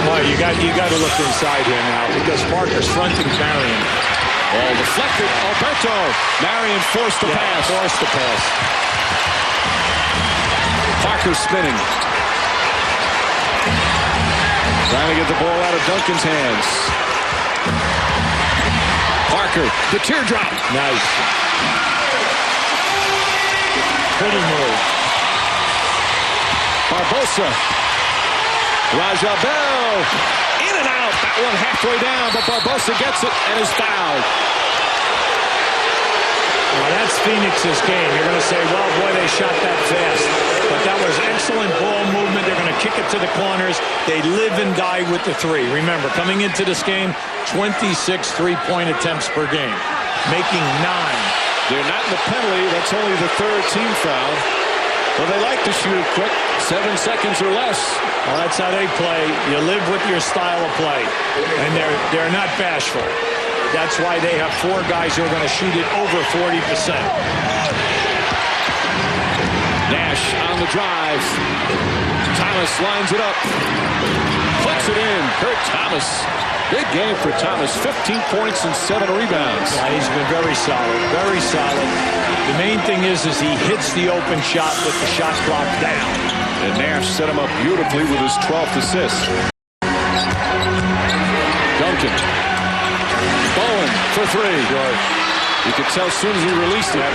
B: Well, you got to look inside here now because Parker's fronting Marion.
A: Ball deflected. Oberto. Marion forced the pass.
B: Forced the pass.
A: Parker spinning. Trying to get the ball out of Duncan's hands. Parker, the teardrop.
B: Nice. Pretty move.
A: Barbosa. Raja Bell. In and out. That one halfway down, but Barbosa gets it and is fouled.
B: Well, that's Phoenix's game. You're going to say, well, boy, they shot that fast. But that was excellent ball movement. They're going to kick it to the corners. They live and die with the 3. Remember, coming into this game, 26 3-point attempts per game, making 9.
A: They're not in the penalty. That's only the 3rd team foul. Well, they like to shoot it quick, 7 seconds or less.
B: Well, that's how they play. You live with your style of play, and they're not bashful. That's why they have 4 guys who are going to shoot it over 40%.
A: Nash on the drive. Thomas lines it up. Puts it in. Kurt Thomas. Big game for Thomas. 15 points and 7 rebounds.
B: Yeah, he's been very solid. Very solid. The main thing is he hits the open shot with the shot clock down.
A: And Nash set him up beautifully with his 12th assist. Duncan. Bowen for 3.
B: Good.
A: You could tell as soon as he released it.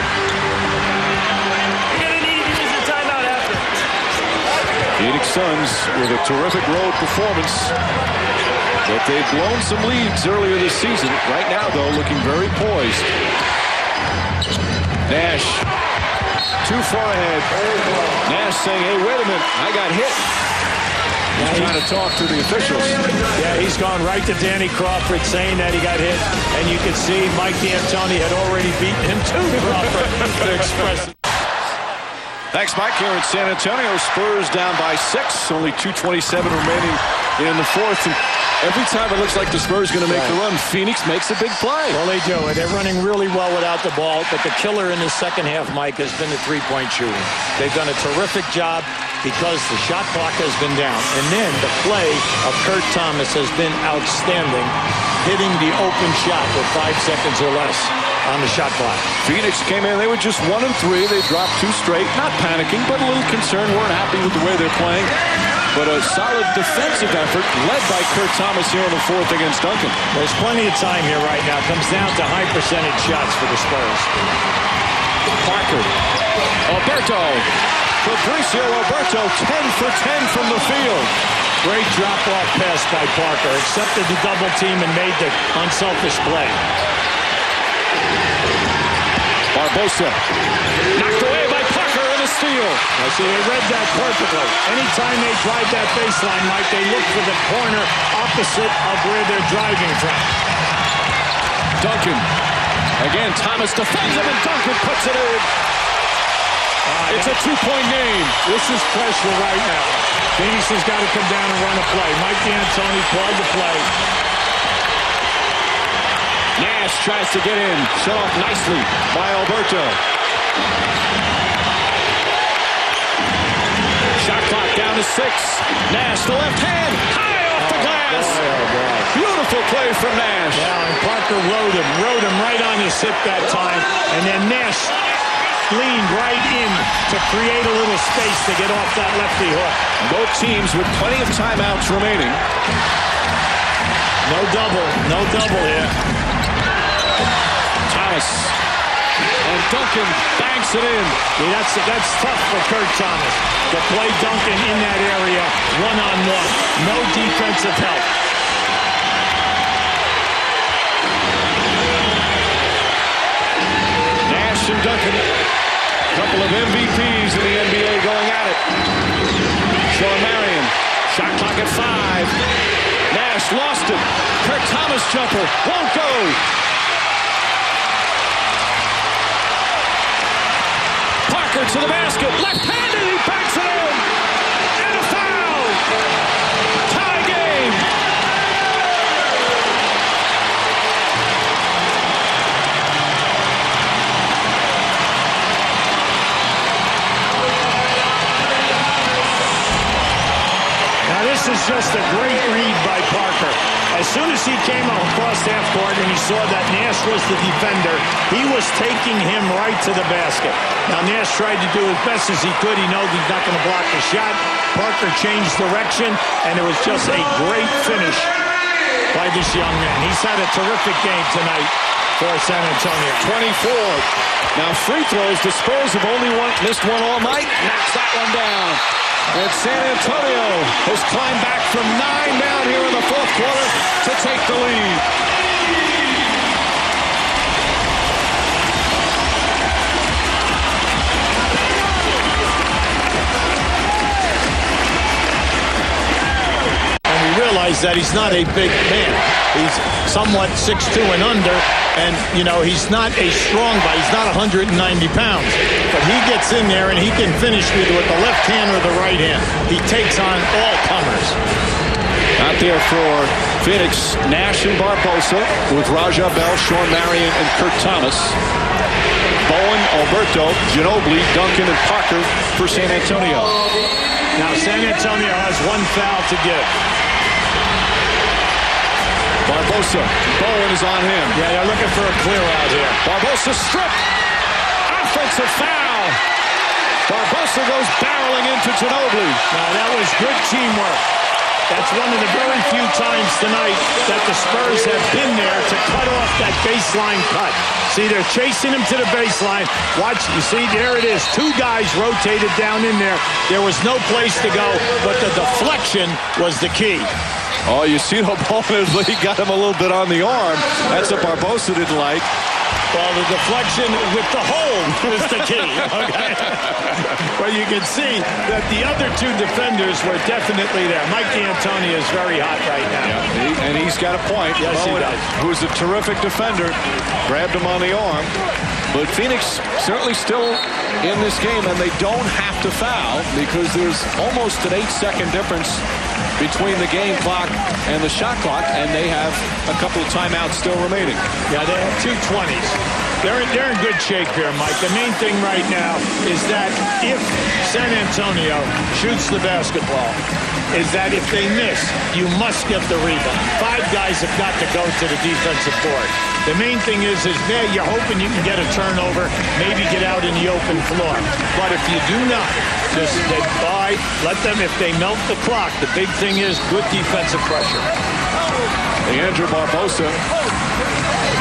A: Phoenix Suns with a terrific road performance. But they've blown some leads earlier this season. Right now, though, looking very poised. Nash, too far ahead. Nash saying, hey, wait a minute, I got hit. He's trying to talk to the officials.
B: Yeah, he's gone right to Danny Crawford saying that he got hit. And you can see Mike D'Antoni had already beaten him to Crawford to express it.
A: Thanks, Mike. Here in San Antonio, Spurs down by 6. Only 2:27 remaining in the 4th. Every time it looks like the Spurs going to make the run, Phoenix makes a big play.
B: Well, they do. They're running really well without the ball, but the killer in the second half, Mike, has been the three-point shooting. They've done a terrific job because the shot clock has been down. And then the play of Kurt Thomas has been outstanding, hitting the open shot with 5 seconds or less on the shot clock.
A: Phoenix came in. They were just 1 and 3. They dropped 2 straight. Not panicking, but a little concerned. Weren't happy with the way they're playing. But a solid defensive effort led by Kurt Thomas here in the 4th against Duncan.
B: There's plenty of time here right now. It comes down to high percentage shots for the Spurs.
A: Parker. Oberto. Fabricio Oberto, 10 for 10 from the field.
B: Great drop-off pass by Parker. Accepted the double team and made the unselfish play.
A: Barbosa. Knocked away by Parker in a steal.
B: I see they read that perfectly. Anytime they drive that baseline, Mike, they look for the corner opposite of where they're driving from.
A: Duncan. Again, Thomas defends him and Duncan puts it in. It's a 2-point game.
B: This is pressure right now. Phoenix has got to come down and run a play. Mike D'Antoni called the play.
A: Nash tries to get in. Shut off nicely by Oberto. Shot clock down to 6. Nash, the left hand, high off the glass. Beautiful play from Nash.
B: Yeah, and Parker rode him right on his hip that time. And then Nash leaned right in to create a little space to get off that lefty hook.
A: Both teams with plenty of timeouts remaining.
B: No double here.
A: Thomas. And Duncan banks it in.
B: Yeah, that's tough for Kurt Thomas to play Duncan in that area one-on-one. No defensive help.
A: Nash and Duncan. Couple of MVPs in the NBA going at it. Sean Marion. Shot clock at 5. Nash lost it. Kurt Thomas jumper. Won't go. Parker to the basket. Left-handed. He backs it in. And a foul. Tie game.
B: This is just a great read by Parker. As soon as he came across half court and he saw that Nash was the defender, he was taking him right to the basket. Now Nash tried to do as best as he could. He knows he's not going to block the shot. Parker changed direction, and it was just a great finish by this young man. He's had a terrific game tonight for San Antonio.
A: 24. Now free throws. The Spurs have only missed one all night. Knocks that one down. And San Antonio has climbed back from 9 down here in the 4th quarter to take the lead.
B: And we realize that he's not a big man. He's somewhat 6'2" and under, and, you know, he's not a strong guy. He's not 190 pounds. But he gets in there, and he can finish either with the left hand or the right hand. He takes on all comers.
A: Out there for Phoenix, Nash and Barbosa with Raja Bell, Sean Marion, and Kurt Thomas. Bowen, Oberto, Ginobili, Duncan, and Parker for San Antonio.
B: Now San Antonio has 1 foul to give.
A: Barbosa, Bowen is on him.
B: Yeah, they're looking for a clear out here.
A: Barbosa stripped. Offensive foul. Barbosa goes barreling into Ginobili.
B: Now that was good teamwork. That's one of the very few times tonight that the Spurs have been there to cut off that baseline cut. See, they're chasing him to the baseline. Watch, you see, there it is. 2 guys rotated down in there. There was no place to go, but the deflection was the key.
A: Oh, you see the ball, he got him a little bit on the arm. That's what Barbosa didn't like.
B: Well, the deflection with the hold is the key. Okay. But you can see that the other two defenders were definitely there. Mike D'Antoni is very hot right now.
A: Yeah, and he's got a point.
B: Yes, he does.
A: Who's a terrific defender, grabbed him on the arm. But Phoenix certainly still in this game, and they don't have to foul because there's almost an 8-second difference between the game clock and the shot clock, and they have a couple of timeouts still remaining.
B: Yeah, they have 2 20s. They're in good shape here, Mike. The main thing right now is that if San Antonio shoots the basketball, is that if they miss, you must get the rebound. 5 guys have got to go to the defensive board. The main thing is there you're hoping you can get a turnover, maybe get out in the open floor. But if you do not, just let them, if they melt the clock, the big thing is good defensive pressure.
A: Andrew Barbosa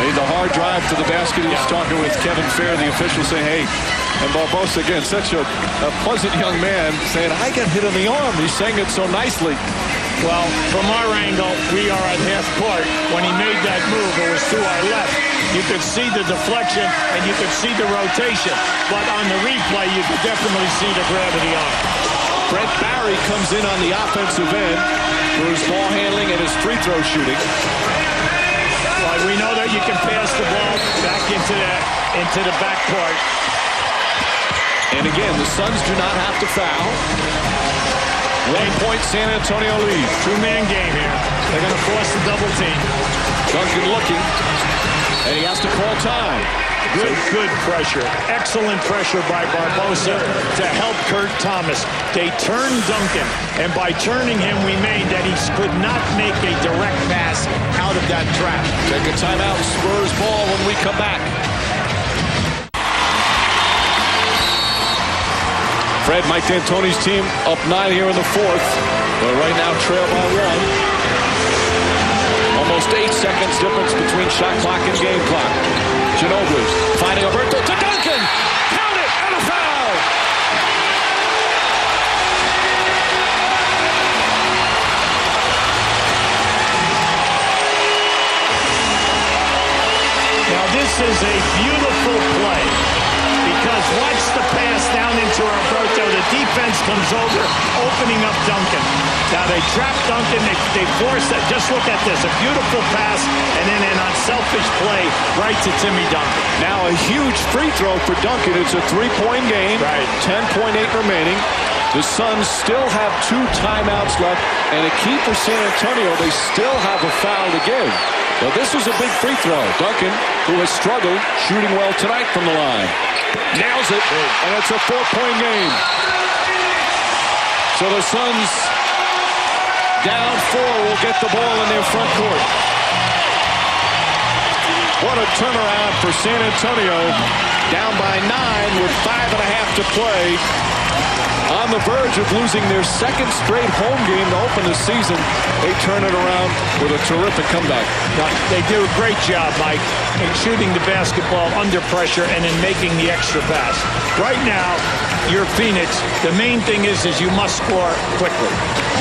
A: made the hard drive to the basket. He's talking with Kevin Fair, the official, saying, hey, and Barbosa, again, such a pleasant young man, saying, I got hit in the arm. He's saying it so nicely.
B: Well, from our angle, we are at half court. When he made that move, it was to our left. You could see the deflection and you could see the rotation. But on the replay, you could definitely see the gravity on it.
A: Brett Barry comes in on the offensive end for his ball handling and his free throw shooting.
B: Well, we know that you can pass the ball back into the backcourt.
A: And again, the Suns do not have to foul. 1 point San Antonio lead.
B: 2-man game here. They're going to force the double team.
A: Duncan looking, and he has to call time.
B: Good pressure. Excellent pressure by Barbosa to help Kurt Thomas. They turned Duncan, and by turning him, we made that he could not make a direct pass out of that trap.
A: Take a timeout. Spurs ball when we come back. Fred, Mike D'Antoni's team up 9 here in the 4th. But right now trail by 1. Almost 8 seconds difference between shot clock and game clock. Ginobili finding Oberto to Duncan. Count it, and a foul.
B: Now this is a beautiful play. Because watch the pass down into Oberto. The defense comes over, opening up Duncan. Now they trap Duncan. They force that. Just look at this. A beautiful pass, and then an unselfish play right to Timmy Duncan.
A: Now a huge free throw for Duncan. It's a 3-point game.
B: Right.
A: 10.8 remaining. The Suns still have 2 timeouts left. And a key for San Antonio, they still have a foul to give. Well, this was a big free throw. Duncan, who has struggled shooting well tonight from the line, nails it, and it's a 4-point game. So the Suns down 4 will get the ball in their front court. What a turnaround for San Antonio. Down by 9 with 5.5 to play. On the verge of losing their 2nd straight home game to open the season, they turn it around with a terrific comeback.
B: They do a great job, Mike, in shooting the basketball under pressure and in making the extra pass. Right now, you're Phoenix. The main thing is you must score quickly.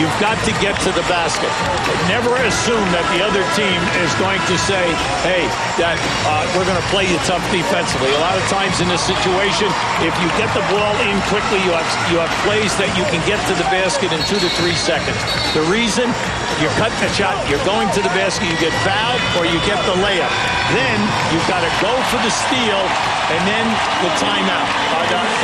B: You've got to get to the basket. Never assume that the other team is going to say, hey, that we're going to play you tough defensively. A lot of times in this situation, if you get the ball in quickly, you have plays that you can get to the basket in 2 to 3 seconds. The reason, you're cutting a shot, you're going to the basket, you get fouled, or you get the layup. Then you've got to go for the steal and then the timeout.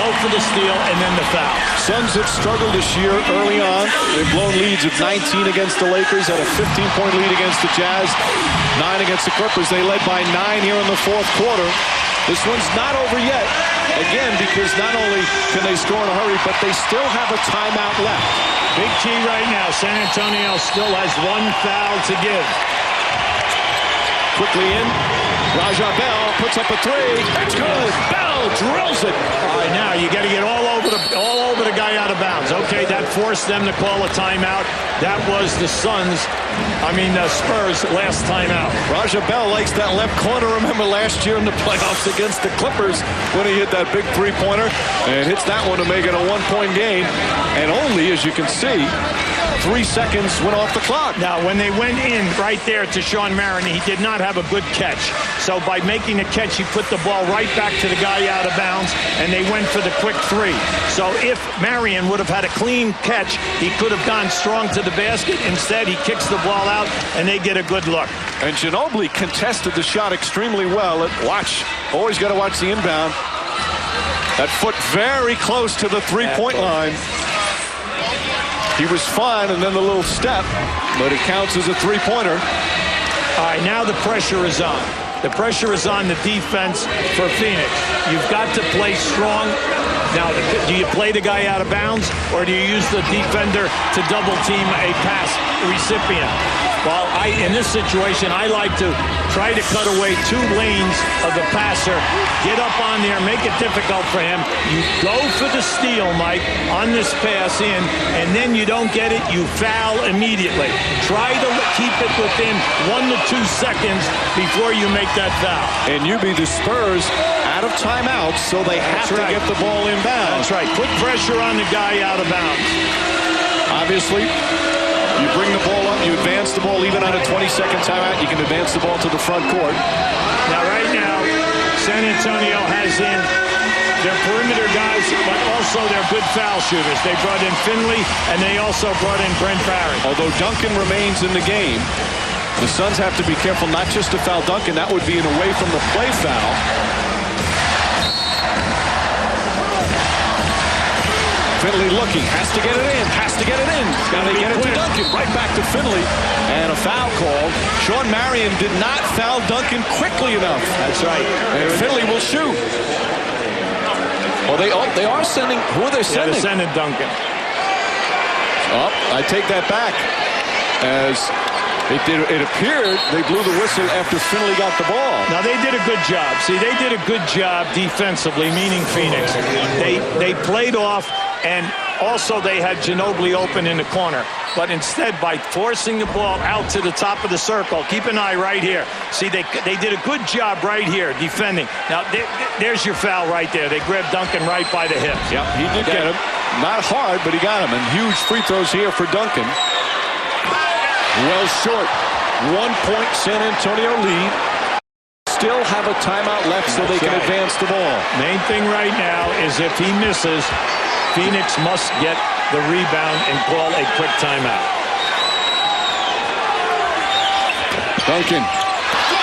B: Go for the steal and then the foul.
A: Suns have struggled this year early on. They've blown leads of 19 against the Lakers, had a 15-point lead against the Jazz, 9 against the Clippers. They led by 9 here in the 4th quarter. This one's not over yet. Again, because not only can they score in a hurry, but they still have a timeout left.
B: Big key right now. San Antonio still has 1 foul to give.
A: Quickly in. Raja Bell puts up a 3. It's good. Bell drills it.
B: All right, now you got to get all over the guy out of bounds. Okay, that forced them to call a timeout. That was the Spurs' last timeout.
A: Raja Bell likes that left corner. Remember last year in the playoffs against the Clippers when he hit that big 3-pointer and hits that one to make it a 1-point game. And only, as you can see, 3 seconds went off the clock.
B: Now, when they went in right there to Sean Marion, he did not have a good catch. So by making the catch, he put the ball right back to the guy out of bounds, and they went for the quick three. So if Marion would have had a clean catch, he could have gone strong to the basket. Instead, he kicks the ball out, and they get a good look.
A: And Ginobili contested the shot extremely well. Watch. Always got to watch the inbound. That foot very close to the three-point line. He was fine, and then the little step, but it counts as a three-pointer.
B: All right, now the pressure is on. The pressure is on the defense for Phoenix. You've got to play strong. Now, do you play the guy out of bounds, or do you use the defender to double-team a pass recipient? Well, in this situation, I like to try to cut away 2 lanes of the passer, get up on there, make it difficult for him. You go for the steal, Mike, on this pass in, and then you don't get it, you foul immediately. Try to keep it within 1 to 2 seconds before you make that foul.
A: And you be the Spurs out of timeouts, so they have to get the ball inbound.
B: That's right. Put pressure on the guy out of bounds.
A: Obviously, you bring the ball up, you advance the ball even on a 20-second timeout, you can advance the ball to the front court.
B: Now, right now, San Antonio has in their perimeter guys, but also their good foul shooters. They brought in Finley, and they also brought in Brent Barry.
A: Although Duncan remains in the game, the Suns have to be careful not just to foul Duncan. That would be an away from the play foul. Finley looking, has to get it in, Got to get it to Duncan, right back to Finley. And a foul called. Sean Marion did not foul Duncan quickly enough.
B: That's right.
A: And Finley will shoot. Well, they are sending, who are they sending?
B: They're sending Duncan.
A: Oh, I take that back. As it appeared they blew the whistle after Finley got the ball.
B: Now, they did a good job. See, they did a good job defensively, meaning Phoenix. They played off, and also they had Ginobili open in the corner. But instead, by forcing the ball out to the top of the circle, keep an eye right here. See, they did a good job right here defending. Now, there's your foul right there. They grabbed Duncan right by the hips.
A: Yep, he did get him. Not hard, but he got him. And huge free throws here for Duncan. Well short. 1-point San Antonio lead. Still have a timeout left so they can advance the ball.
B: Main thing right now is if he misses, Phoenix must get the rebound and call a quick timeout.
A: Duncan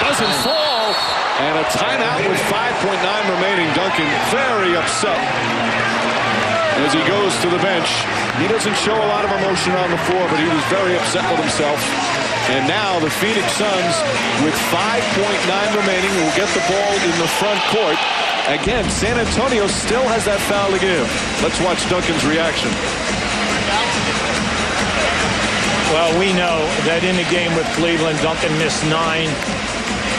A: doesn't fall. And a timeout with 5.9 remaining. Duncan very upset as he goes to the bench. He doesn't show a lot of emotion on the floor, but he was very upset with himself. And now the Phoenix Suns, with 5.9 remaining, will get the ball in the front court. Again, San Antonio still has that foul to give. Let's watch Duncan's reaction.
B: Well, we know that in the game with Cleveland, Duncan missed 9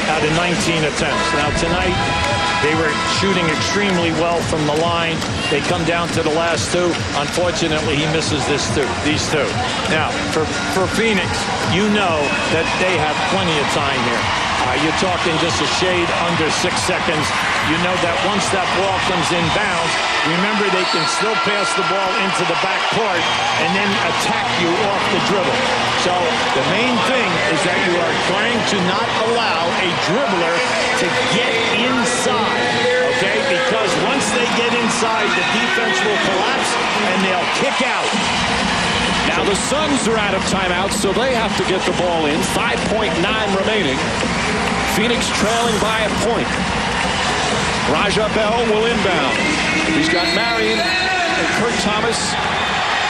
B: out of 19 attempts. Now, tonight, they were shooting extremely well from the line. They come down to the last 2. Unfortunately, he misses these two. Now, for Phoenix, you know that they have plenty of time here. You're talking just a shade under 6 seconds. You know that once that ball comes inbounds, remember they can still pass the ball into the back court and then attack you off the dribble. So the main thing is that you are trying to not allow a dribbler to get inside, okay? Because once they get inside, the defense will collapse and they'll kick out.
A: Now the Suns are out of timeouts, so they have to get the ball in. 5.9 remaining. Phoenix trailing by a point. Raja Bell will inbound. He's got Marion and Kurt Thomas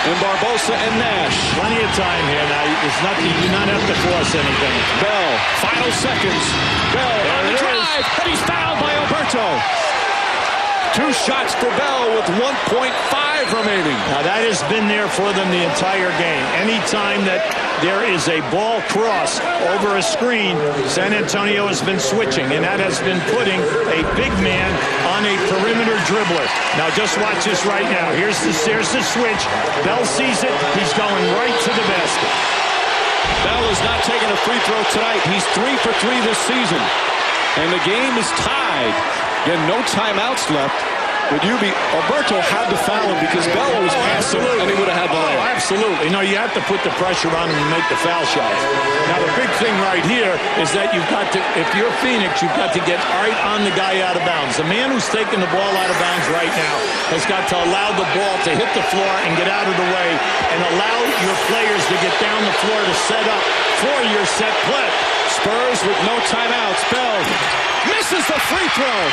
A: and Barbosa and Nash.
B: Plenty of time here now. There's nothing. You do not have to force anything.
A: Bell, final seconds. Bell on the drive, and he's fouled by Oberto. 2 shots for Bell with 1.5 remaining.
B: Now that has been there for them the entire game. Anytime that there is a ball cross over a screen, San Antonio has been switching, and that has been putting a big man on a perimeter dribbler. Now just watch this right now. Here's the switch. Bell sees it. He's going right to the basket.
A: Bell is not taking a free throw tonight. He's 3 for 3 this season. And the game is tied. Again, no timeouts left. Would you be? Oberto had to foul him because Bello was passing, and he would have had the layup.
B: Absolutely. No, you have to put the pressure on him and make the foul shots. Now, the big thing right here is that you've got to, if you're Phoenix, you've got to get right on the guy out of bounds. The man who's taking the ball out of bounds right now has got to allow the ball to hit the floor and get out of the way and allow your players to get down the floor to set up for your set play.
A: Spurs with no timeouts. Bell misses the free throw.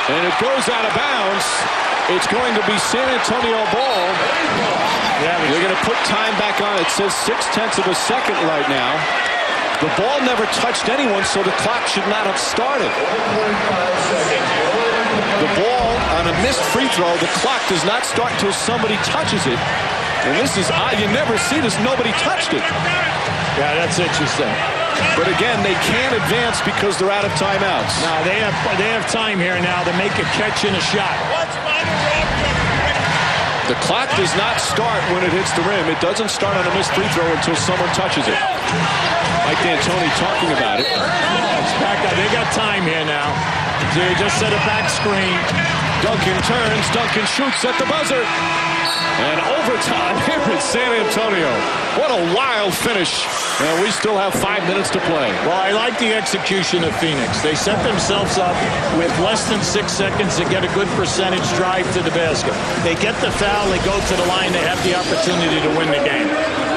A: And it goes out of bounds. It's going to be San Antonio ball.
B: Yeah,
A: they're going to put time back on. It says 0.6 of a second right now. The ball never touched anyone, so the clock should not have started. The ball on a missed free throw, the clock does not start until somebody touches it. And this is odd. You never see this. Nobody touched it.
B: Yeah, that's interesting.
A: But again, they can't advance because they're out of timeouts.
B: No, they have time here now to make a catch and a shot.
A: The clock does not start when it hits the rim. It doesn't start on a missed free throw until someone touches it. Mike D'Antoni talking about it.
B: It's back up. They got time here now. They just set a back screen.
A: Duncan turns. Duncan shoots at the buzzer. And overtime here in San Antonio. What a wild finish. And we still have 5 minutes to play.
B: Well, I like the execution of Phoenix. They set themselves up with less than 6 seconds to get a good percentage drive to the basket. They get the foul. They go to the line. They have the opportunity to win the game.